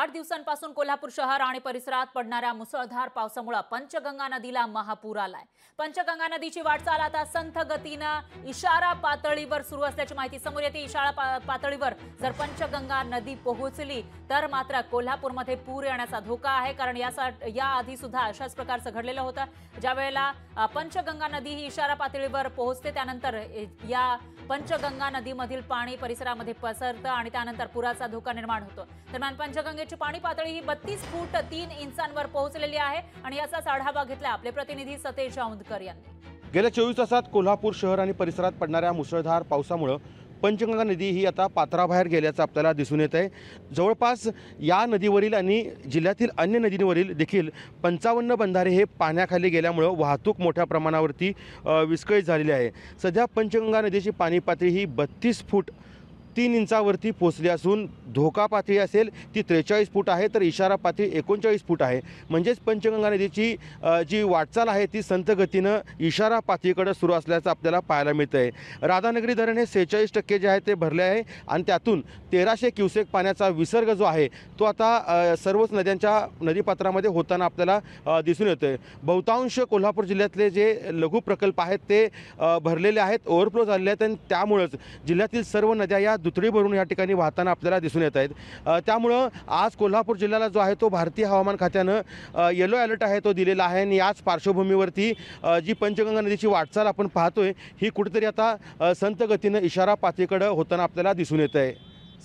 8 दिवसांपासून कोल्हापूर शहर आणि परिसरात पडणाऱ्या मुसळधार पावसामुळे पंचगंगा नदीला महापूर आलाय। पंचगंगा नदीची वाटचाल आता संथ गतीने इशारा पातळीवर सुरू असल्याची माहिती समोर येते। इशारा पातळीवर जर पंचगंगा नदी पोहोचली तर मात्र कोल्हापूरमध्ये पूर येण्याचा धोका आहे, कारण या आधी सुद्धा अशाच प्रकारचं घडलेलं होतं। ज्या वेळेला पंचगंगा नदी ही इशारा पातळीवर पोहोचते त्यानंतर या पंचगंगा नदीमधील पाणी परिसरामध्ये पसरतं आणि त्यानंतर पुराचा धोका निर्माण होतो। दरम्यान पंचगंगेची पाणी पातळी ही 32 फूट 3 इंचांवर पोहोचलेली आहे आणि याचाच आढावा घेतला आपले प्रतिनिधी सतेज औंधकर यांनी। गेल्या 24 तासात कोल्हापूर शहर आणि परिसरात पडणाऱ्या मुसळधार पावसामुळे पंचगंगा नदी ही आता पात्राबाहेर गेल्याचं आपल्याला दिसून येत आहे। जवळपास या नदीवरील आणि जिल्ह्यातील अन्य नदींवरील देखील 55 बंधारे हे पाण्याखाली गेल्यामुळे वाहतूक मोठ्या प्रमाणावरती विस्कळीत झालेली आहे। सध्या पंचगंगा नदीची पाणी पातळी ही 32 फूट 3 इंचावरती पोहोचली असून धोका पातळी असेल ती 43 फूट आहे, तर इशारा पातळी 39 फूट आहे। म्हणजेच पंचगंगा नदीची जी वाटचाल आहे ती संथ गतीनं इशारा पातळीकडे सुरू असल्याचं आपल्याला पाहायला मिळतं आहे। राधानगरी धरण हे 46% जे आहे ते भरले आहे आणि त्यातून 1300 क्युसेक पाण्याचा विसर्ग जो आहे तो आता सर्वच नद्यांच्या नदीपात्रामध्ये होताना आपल्याला दिसून येतो आहे। बहुतांश कोल्हापूर जिल्ह्यातले जे लघु प्रकल्प आहेत ते भरलेले आहेत, ओव्हरफ्लो झालेले आहेत आणि त्यामुळेच जिल्ह्यातील सर्व नद्या या दुथडी भरून या ठिकाणी वाहताना आपल्याला दिसून येत आहेत। त्यामुळं आज कोल्हापूर जिल्ह्याला जो आहे तो भारतीय हवामान खात्यानं येलो अलर्ट आहे तो दिलेला आहे आणि याच पार्श्वभूमीवरती जी पंचगंगा नदीची वाटचाल आपण पाहतोय ही कुठेतरी आता संथ गतीनं इशारा पातळीकडे होताना आपल्याला दिसून येत आहे।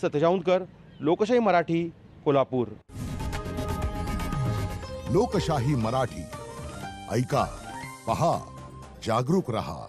सतेज औंधकर, लोकशाही मराठी, कोल्हापूर। लोकशाही मराठी, ऐका, पहा, जागरूक रहा।